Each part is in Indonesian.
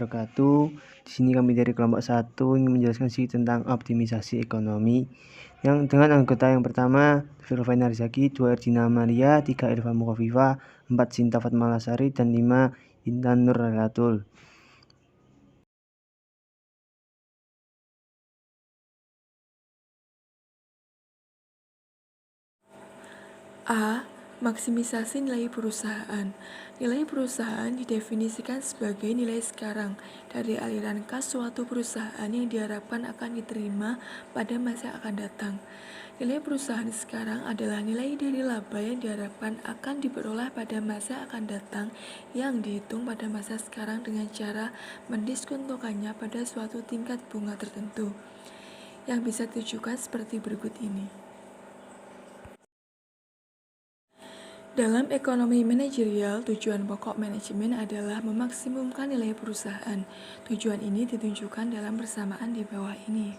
wabarakatuh. Di sini kami dari kelompok 1 ingin menjelaskan sedikit tentang optimisasi ekonomi. Yang dengan anggota yang pertama, Firvain Arzaki, 2 Erjina Maria, 3 Irfa Mukofifa, 4 Sinta Fatmalasari, dan 5 Intan Nur Relatul. A. Maksimisasi nilai perusahaan. Nilai perusahaan didefinisikan sebagai nilai sekarang dari aliran kas suatu perusahaan yang diharapkan akan diterima pada masa yang akan datang. Nilai perusahaan sekarang adalah nilai dari laba yang diharapkan akan diperoleh pada masa yang akan datang yang dihitung pada masa sekarang dengan cara mendiskontokannya pada suatu tingkat bunga tertentu yang bisa ditujukan seperti berikut ini. Dalam ekonomi manajerial, tujuan pokok manajemen adalah memaksimumkan nilai perusahaan. Tujuan ini ditunjukkan dalam persamaan di bawah ini.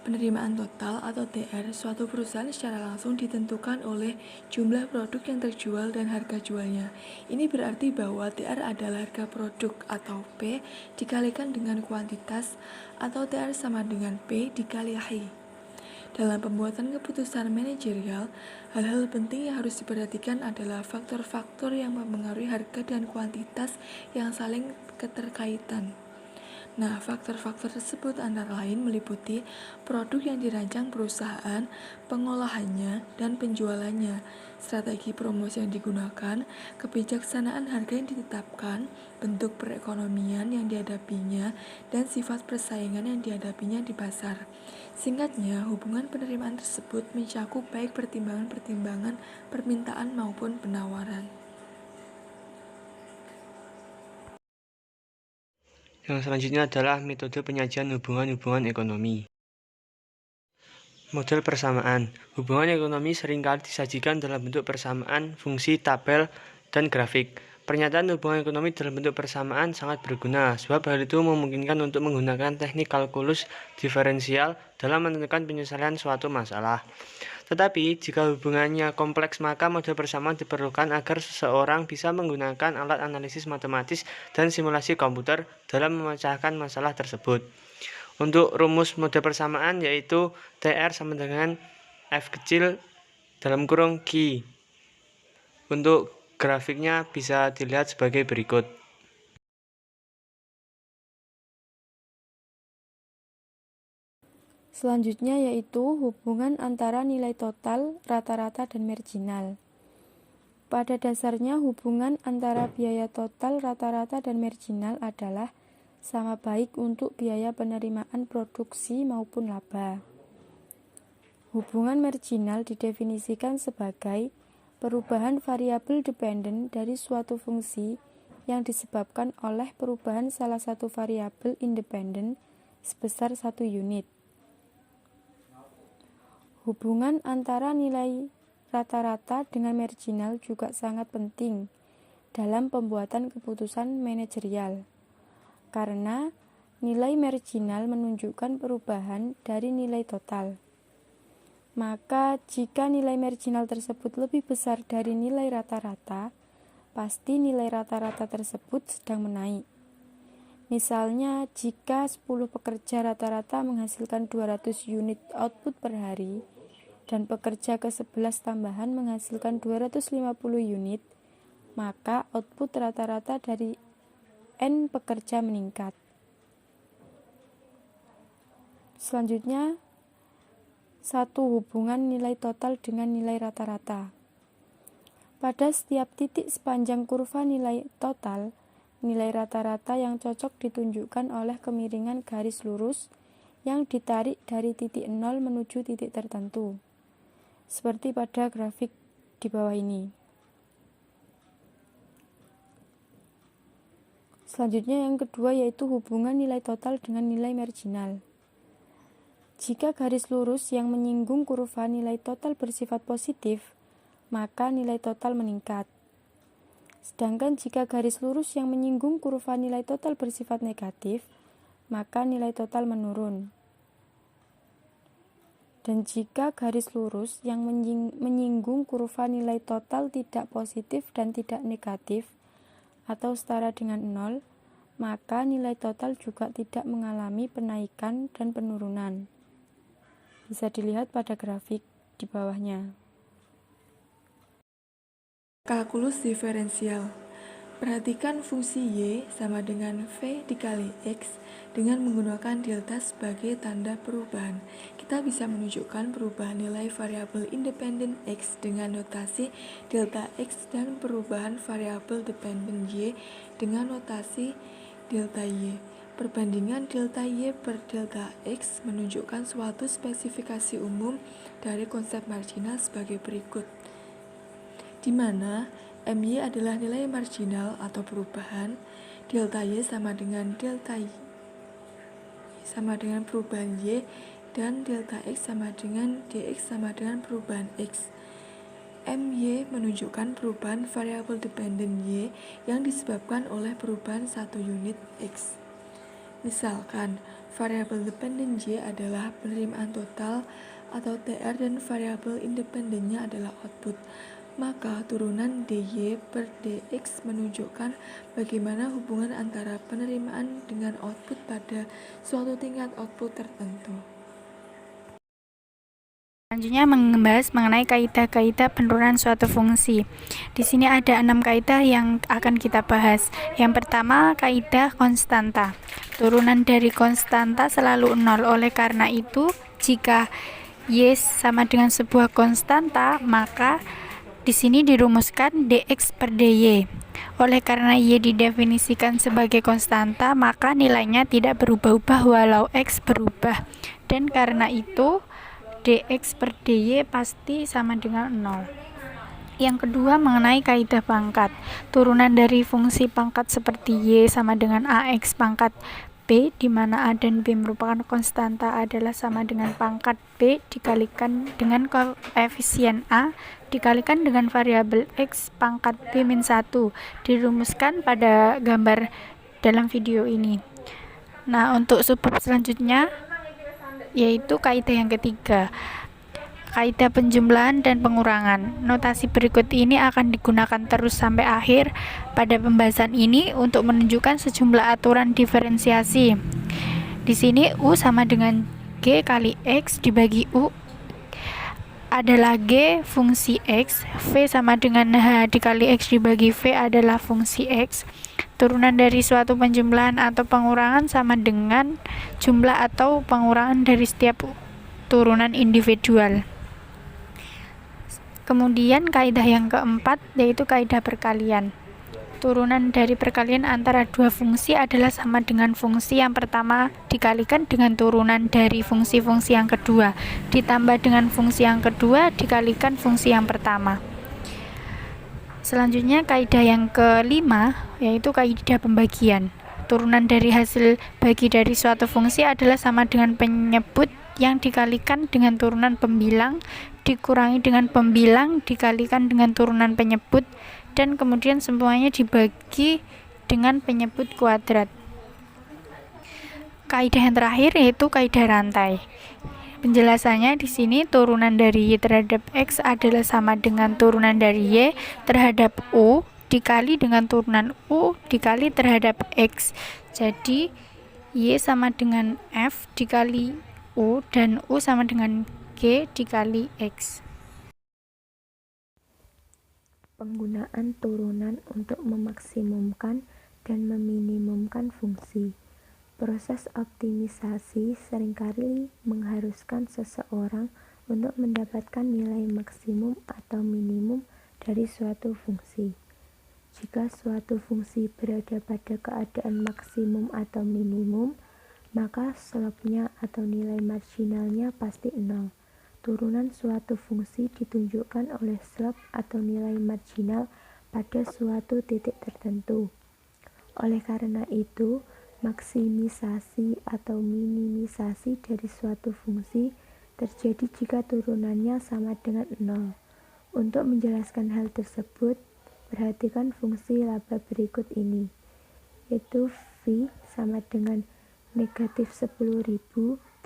Penerimaan total atau TR suatu perusahaan secara langsung ditentukan oleh jumlah produk yang terjual dan harga jualnya. Ini berarti bahwa TR adalah harga produk atau P dikalikan dengan kuantitas atau TR sama dengan P dikali I. Dalam pembuatan keputusan manajerial, hal-hal penting yang harus diperhatikan adalah faktor-faktor yang mempengaruhi harga dan kuantitas yang saling keterkaitan. Nah, faktor-faktor tersebut antara lain meliputi produk yang dirancang perusahaan, pengolahannya, dan penjualannya, strategi promosi yang digunakan, kebijaksanaan harga yang ditetapkan, bentuk perekonomian yang dihadapinya, dan sifat persaingan yang dihadapinya di pasar. Singkatnya, hubungan penerimaan tersebut mencakup baik pertimbangan-pertimbangan permintaan maupun penawaran. Yang selanjutnya adalah metode penyajian hubungan-hubungan ekonomi. Model persamaan. Hubungan ekonomi seringkali disajikan dalam bentuk persamaan, fungsi, tabel, dan grafik. Pernyataan hubungan ekonomi dalam bentuk persamaan sangat berguna, sebab hal itu memungkinkan untuk menggunakan teknik kalkulus diferensial dalam menentukan penyelesaian suatu masalah. Tetapi, jika hubungannya kompleks, maka model persamaan diperlukan agar seseorang bisa menggunakan alat analisis matematis dan simulasi komputer dalam memecahkan masalah tersebut. Untuk rumus model persamaan yaitu TR sama dengan F kecil dalam kurung Q. Untuk grafiknya bisa dilihat sebagai berikut. Selanjutnya yaitu hubungan antara nilai total, rata-rata, dan marginal. Pada dasarnya hubungan antara biaya total, rata-rata, dan marginal adalah sama baik untuk biaya penerimaan produksi maupun laba. Hubungan marginal didefinisikan sebagai perubahan variabel dependen dari suatu fungsi yang disebabkan oleh perubahan salah satu variabel independen sebesar 1 unit. Hubungan antara nilai rata-rata dengan marginal juga sangat penting dalam pembuatan keputusan manajerial, karena nilai marginal menunjukkan perubahan dari nilai total. Maka jika nilai marginal tersebut lebih besar dari nilai rata-rata, pasti nilai rata-rata tersebut sedang menaik. Misalnya, jika 10 pekerja rata-rata menghasilkan 200 unit output per hari, dan pekerja ke-11 tambahan menghasilkan 250 unit, maka output rata-rata dari N pekerja meningkat. Selanjutnya, satu hubungan nilai total dengan nilai rata-rata. Pada setiap titik sepanjang kurva nilai total, nilai rata-rata yang cocok ditunjukkan oleh kemiringan garis lurus yang ditarik dari titik 0 menuju titik tertentu, seperti pada grafik di bawah ini. Selanjutnya yang kedua yaitu hubungan nilai total dengan nilai marginal. Jika garis lurus yang menyinggung kurva nilai total bersifat positif, maka nilai total meningkat. Sedangkan jika garis lurus yang menyinggung kurva nilai total bersifat negatif, maka nilai total menurun. Dan jika garis lurus yang menyinggung kurva nilai total tidak positif dan tidak negatif, atau setara dengan 0, maka nilai total juga tidak mengalami penaikan dan penurunan. Bisa dilihat pada grafik di bawahnya. Kalkulus diferensial. Perhatikan fungsi Y sama dengan V dikali X dengan menggunakan delta sebagai tanda perubahan. Kita bisa menunjukkan perubahan nilai variabel independen X dengan notasi delta X dan perubahan variabel dependen Y dengan notasi delta Y. Perbandingan delta Y per delta X menunjukkan suatu spesifikasi umum dari konsep marginal sebagai berikut, di mana MY adalah nilai marginal atau perubahan, delta Y sama dengan delta Y sama dengan perubahan Y, dan delta X sama dengan dx sama dengan perubahan X. MY menunjukkan perubahan variabel dependen Y yang disebabkan oleh perubahan satu unit X. Misalkan, variabel dependen Y adalah penerimaan total atau TR dan variabel independennya adalah output. Maka turunan dy per dx menunjukkan bagaimana hubungan antara penerimaan dengan output pada suatu tingkat output tertentu. Selanjutnya membahas mengenai kaidah-kaidah penurunan suatu fungsi. Di sini ada 6 kaidah yang akan kita bahas. Yang pertama, kaidah konstanta. Turunan dari konstanta selalu 0. Oleh karena itu, jika y sama dengan sebuah konstanta, maka di sini dirumuskan dx per dy. Oleh karena y didefinisikan sebagai konstanta, maka nilainya tidak berubah-ubah walau x berubah. Dan karena itu, dx per dy pasti sama dengan 0. Yang kedua, mengenai kaidah pangkat. Turunan dari fungsi pangkat seperti y sama dengan ax pangkat b, di mana a dan b merupakan konstanta, adalah sama dengan pangkat b dikalikan dengan koefisien a dikalikan dengan variabel x pangkat b min 1, dirumuskan pada gambar dalam video ini. Nah, untuk subbab selanjutnya yaitu kaidah yang ketiga, kaidah penjumlahan dan pengurangan. Notasi berikut ini akan digunakan terus sampai akhir pada pembahasan ini untuk menunjukkan sejumlah aturan diferensiasi. Di sini U sama dengan G kali X dibagi U adalah G fungsi X, V sama dengan H dikali X dibagi V adalah fungsi X. Turunan dari suatu penjumlahan atau pengurangan sama dengan jumlah atau pengurangan dari setiap turunan individual. Kemudian kaidah yang keempat yaitu kaidah perkalian. Turunan dari perkalian antara dua fungsi adalah sama dengan fungsi yang pertama dikalikan dengan turunan dari fungsi-fungsi yang kedua, ditambah dengan fungsi yang kedua dikalikan fungsi yang pertama. Selanjutnya kaidah yang kelima yaitu kaidah pembagian. Turunan dari hasil bagi dari suatu fungsi adalah sama dengan penyebut yang dikalikan dengan turunan pembilang dikurangi dengan pembilang dikalikan dengan turunan penyebut, dan kemudian semuanya dibagi dengan penyebut kuadrat. Kaidah yang terakhir yaitu kaidah rantai. Penjelasannya di sini turunan dari y terhadap x adalah sama dengan turunan dari y terhadap u dikali dengan turunan u dikali terhadap x. Jadi y sama dengan f dikali u dan u sama dengan g dikali x. Penggunaan turunan untuk memaksimumkan dan meminimumkan fungsi. Proses optimisasi seringkali mengharuskan seseorang untuk mendapatkan nilai maksimum atau minimum dari suatu fungsi. Jika suatu fungsi berada pada keadaan maksimum atau minimum, maka slope-nya atau nilai marginalnya pasti 0. Turunan suatu fungsi ditunjukkan oleh slope atau nilai marginal pada suatu titik tertentu. Oleh karena itu, maksimisasi atau minimisasi dari suatu fungsi terjadi jika turunannya sama dengan 0. Untuk menjelaskan hal tersebut, perhatikan fungsi laba berikut ini, yaitu V sama dengan negatif 10.000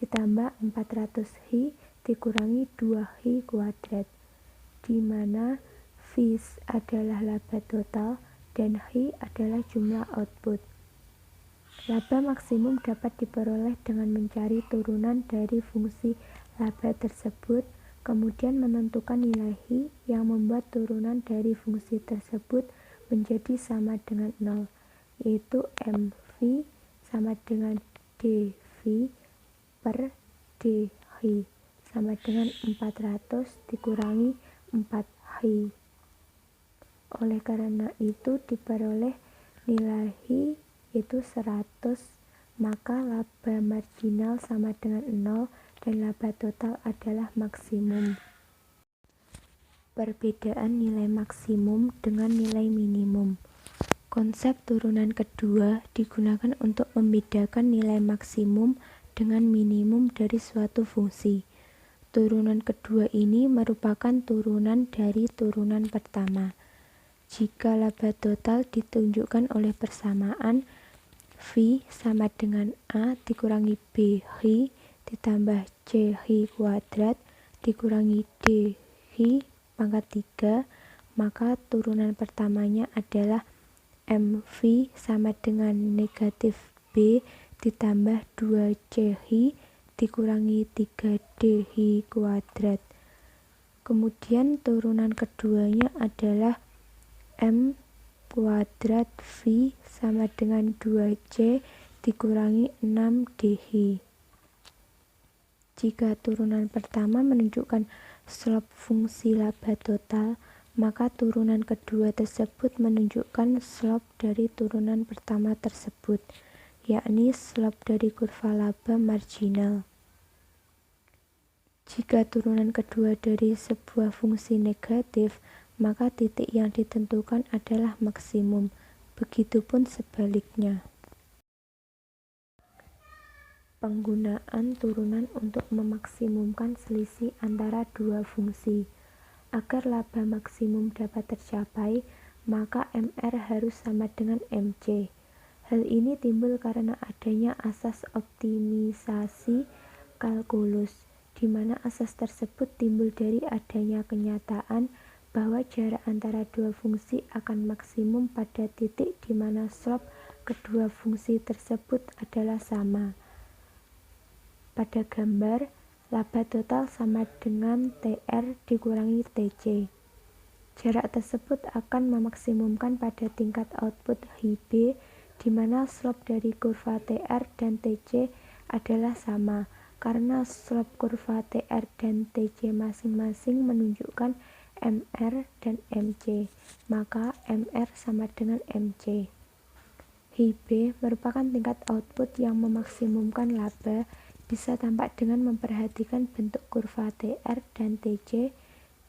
ditambah 400Hi dikurangi 2Hi kuadrat, di mana V adalah laba total dan Hi adalah jumlah output. Laba maksimum dapat diperoleh dengan mencari turunan dari fungsi laba tersebut, kemudian menentukan nilai Hi yang membuat turunan dari fungsi tersebut menjadi sama dengan 0, yaitu MV sama dengan DV per DHi sama dengan 400 dikurangi 4Hi. Oleh karena itu diperoleh nilai Hi yaitu 100, maka laba marginal sama dengan 0 dan laba total adalah maksimum. Perbedaan nilai maksimum dengan nilai minimum. Konsep turunan kedua digunakan untuk membedakan nilai maksimum dengan minimum dari suatu fungsi. Turunan kedua ini merupakan turunan dari turunan pertama. Jika laba total ditunjukkan oleh persamaan V sama dengan A dikurangi BHi ditambah CHi kuadrat dikurangi DHi pangkat 3, maka turunan pertamanya adalah MV sama dengan negatif B ditambah 2CHi dikurangi 3DHi kuadrat. Kemudian turunan keduanya adalah M kuadrat V sama dengan 2C dikurangi 6DHi. Jika turunan pertama menunjukkan slope fungsi laba total, maka turunan kedua tersebut menunjukkan slope dari turunan pertama tersebut, yakni slope dari kurva laba marginal. Jika turunan kedua dari sebuah fungsi negatif, maka titik yang ditentukan adalah maksimum. Begitupun sebaliknya. Penggunaan turunan untuk memaksimumkan selisih antara dua fungsi. Agar laba maksimum dapat tercapai, maka MR harus sama dengan MC. Hal ini timbul karena adanya asas optimisasi kalkulus, di mana asas tersebut timbul dari adanya kenyataan bahwa jarak antara dua fungsi akan maksimum pada titik di mana slope kedua fungsi tersebut adalah sama. Pada gambar, laba total sama dengan TR dikurangi TC. Jarak tersebut akan memaksimumkan pada tingkat output HIB, di mana slope dari kurva TR dan TC adalah sama, karena slope kurva TR dan TC masing-masing menunjukkan MR dan MC, maka MR sama dengan MC. HIB merupakan tingkat output yang memaksimumkan laba, bisa tampak dengan memperhatikan bentuk kurva TR dan TC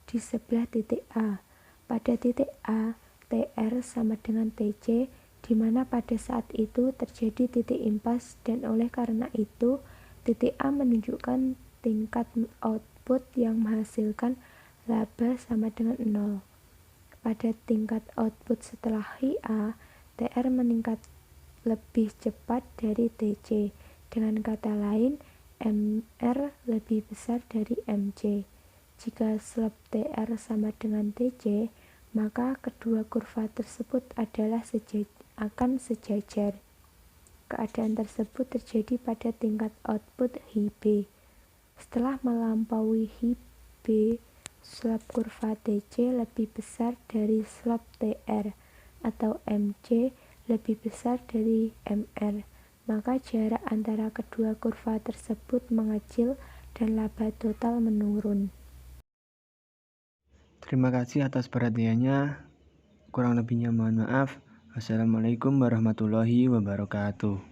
di sebelah titik A. Pada titik A, TR sama dengan TC, di mana pada saat itu terjadi titik impas, dan oleh karena itu titik A menunjukkan tingkat output yang menghasilkan laba sama dengan 0. Pada tingkat output setelah HIA, TR meningkat lebih cepat dari TC. Dengan kata lain, MR lebih besar dari MC. Jika slope TR sama dengan TC, maka kedua kurva tersebut adalah akan sejajar. Keadaan tersebut terjadi pada tingkat output HIB. Setelah melampaui HIB, slope kurva TC lebih besar dari slope TR, atau MC lebih besar dari MR, maka jarak antara kedua kurva tersebut mengecil dan laba total menurun. Terima kasih atas perhatiannya. Kurang lebihnya mohon maaf. Wassalamualaikum warahmatullahi wabarakatuh.